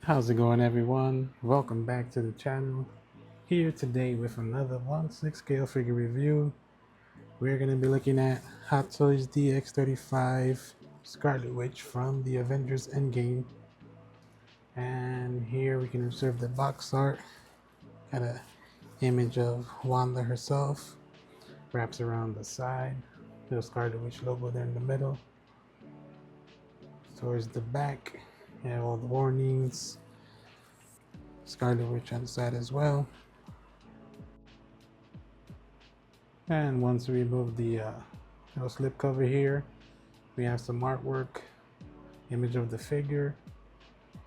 How's it going, everyone? Welcome back to the channel. Here today with another 1/6 scale figure review. We're going to be looking at Hot Toys DX35 Scarlet Witch from the Avengers Endgame. And here we can observe the box art. Got an image of Wanda herself. Wraps around the side. The Scarlet Witch logo there in the middle. Towards the back, you have all the warnings. Scarlet Witch on the side as well. And once we remove the little slip cover here, we have some artwork, image of the figure,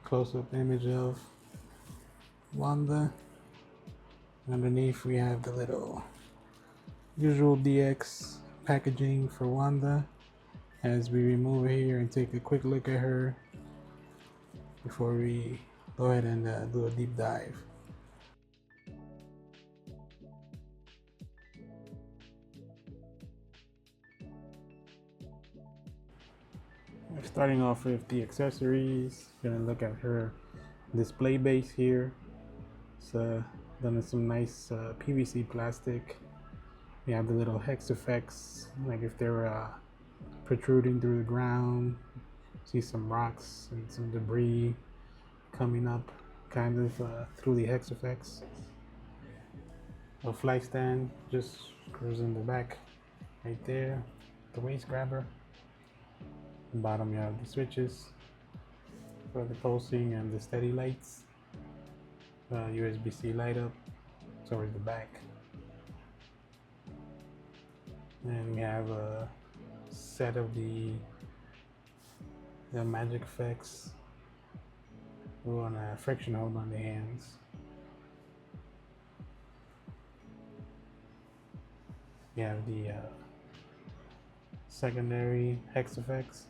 close-up image of Wanda. Underneath we have the little usual DX packaging for Wanda as we remove it here and take a quick look at her before we go ahead and do a deep dive. Starting off with the accessories, gonna look at her display base here. It's done in some nice PVC plastic. We have the little hex effects, like if they're protruding through the ground. See some rocks and some debris coming up kind of through the hex effects. A flight stand just screws in the back right there, the waist grabber. The bottom you have the switches for the pulsing and the steady lights. USB-C light up towards the back. And we have a set of the magic effects. We want a friction hold on the hands. We have the secondary hex effects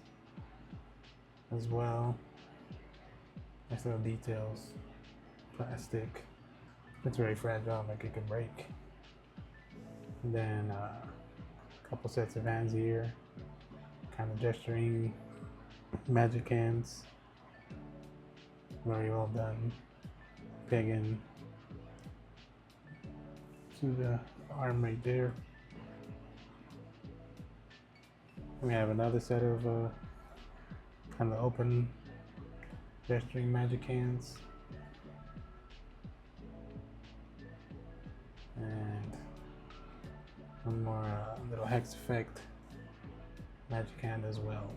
as well. Nice little details. Plastic. It's very fragile, like it could break. And then a couple sets of hands here, kind of gesturing magic hands. Very well done. Pegging to the arm right there. We have another set of kind of open gesturing magic hands. And one more little hex effect magic hand as well.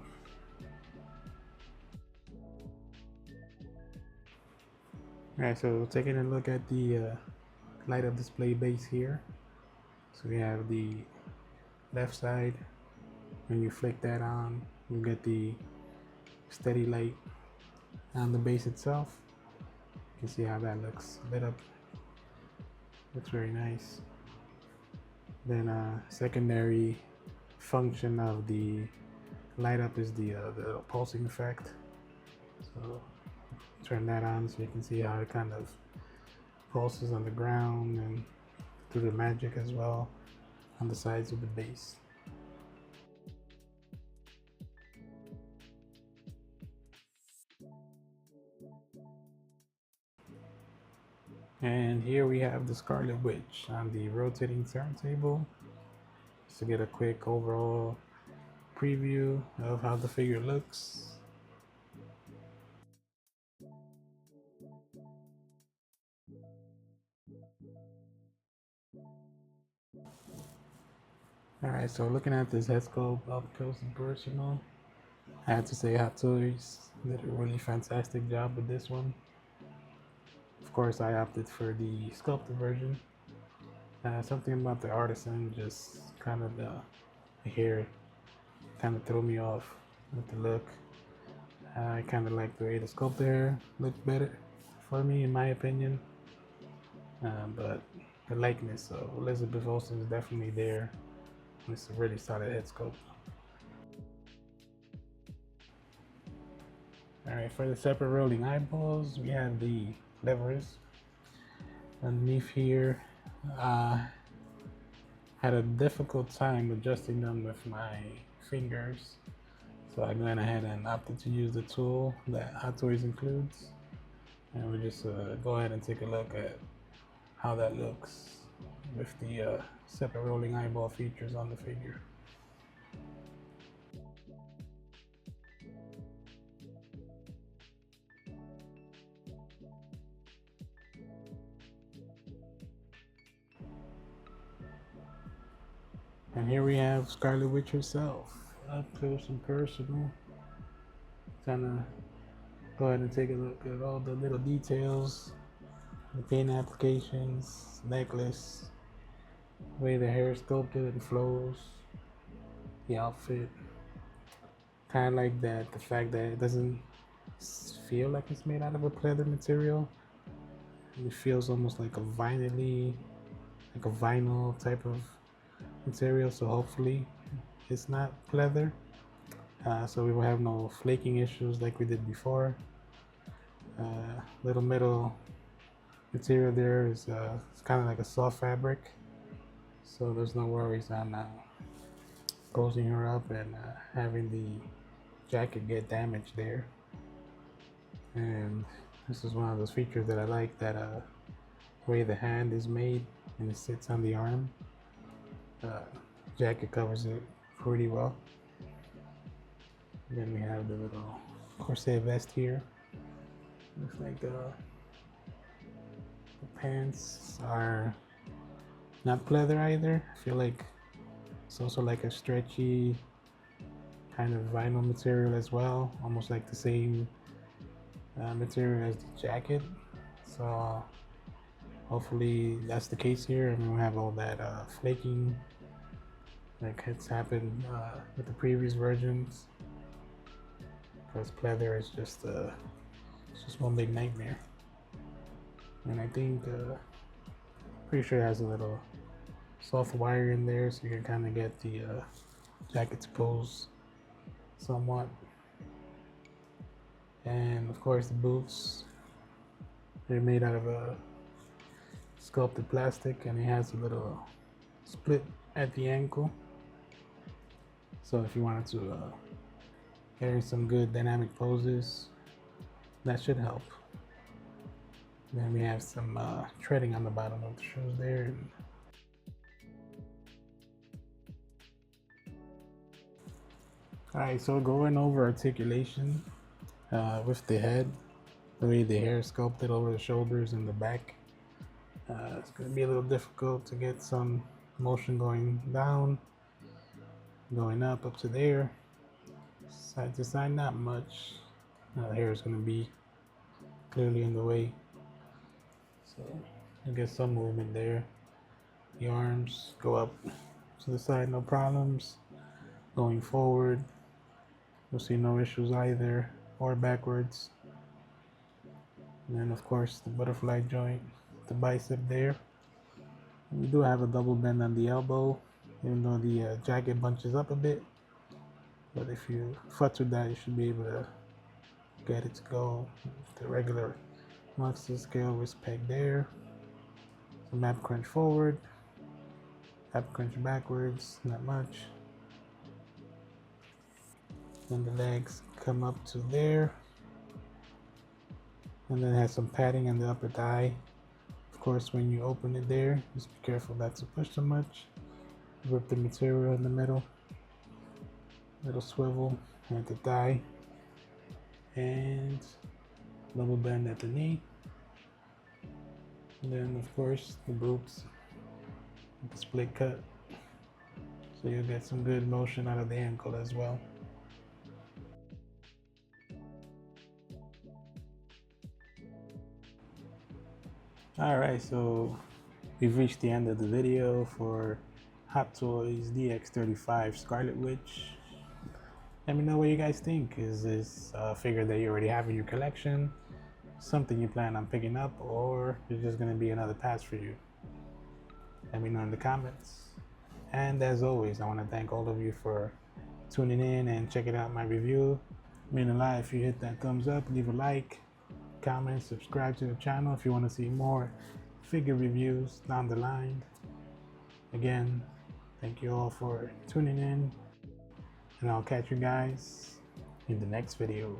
Alright, so taking a look at the light up display base here. So we have the left side. When you flick that on, you get the steady light on the base itself. You can see how that looks lit up. Looks very nice. Then secondary function of the light up is the pulsing effect. So turn that on so you can see how it kind of pulses on the ground and through the magic as well on the sides of the base. And here we have the Scarlet Witch on the rotating turntable. Just to get a quick overall preview of how the figure looks. Alright, so looking at this head sculpt up close and personal, I have to say Hot Toys did a really fantastic job with this one. Of course, I opted for the sculpted version. Something about the artisan just kind of the hair kind of threw me off with the look. I kind of like the way the sculpted hair looked better for me, in my opinion. But the likeness of Elizabeth Olsen is definitely there. It's a really solid head sculpt. Alright, for the separate rolling eyeballs, we have the levers underneath here. Had a difficult time adjusting them with my fingers, so I went ahead and opted to use the tool that Hot Toys includes. And we'll just go ahead and take a look at how that looks with the separate rolling eyeball features on the figure. And here we have Scarlet Witch herself, up close and personal. Kind of go ahead and take a look at all the little details, the paint applications, necklace, the way the hair is sculpted and flows, the outfit. Kind of like that, the fact that it doesn't feel like it's made out of a pleather material. It feels almost like a vinyl type of material, so hopefully it's not pleather, so we will have no flaking issues like we did before. Little metal material there is it's kind of like a soft fabric, so there's no worries on closing her up and having the jacket get damaged there. And this is one of those features that I like, that way the hand is made and it sits on the arm. Jacket covers it pretty well. And then we have the little corset vest here. Looks like the pants are not pleather either. I feel like it's also like a stretchy kind of vinyl material as well, almost like the same material as the jacket. So hopefully that's the case here, and we don't have all that flaking like it's happened with the previous versions, because pleather is just it's just one big nightmare. And I think pretty sure it has a little soft wire in there, so you can kind of get the jacket to pose somewhat. And of course the boots, they're made out of a sculpted plastic, and it has a little split at the ankle, so if you wanted to get in some good dynamic poses, that should help. Then we have some treading on the bottom of the shoes there. Alright, so going over articulation with the head, the way the hair is sculpted over the shoulders and the back. It's going to be a little difficult to get some motion going down, going up to there. Side to side, not much. The hair is going to be clearly in the way, so you get some movement there. The arms go up to the side, no problems. Going forward, you'll see no issues either, or backwards. And then of course the butterfly joint, the bicep there. And we do have a double bend on the elbow, even though the jacket bunches up a bit. But if you futz with that, you should be able to get it to go. The regular monster scale wrist peg there. Some ab crunch forward, ab crunch backwards, not much. Then the legs come up to there. And then it has some padding on the upper thigh. Of course, when you open it there, just be careful not to push too much. Rip the material in the middle. Little swivel at the thigh, and double bend at the knee. And then of course the boots with the split cut, so you'll get some good motion out of the ankle as well. Alright, so we've reached the end of the video for Hot Toys DX35 Scarlet Witch. Let me know what you guys think. Is this a figure that you already have in your collection, something you plan on picking up, or is just going to be another pass for you? Let me know in the comments. And as always, I want to thank all of you for tuning in and checking out my review. It means a lot if you hit that thumbs up, leave a like, comment, subscribe to the channel if you want to see more figure reviews down the line. Again, thank you all for tuning in, and I'll catch you guys in the next video.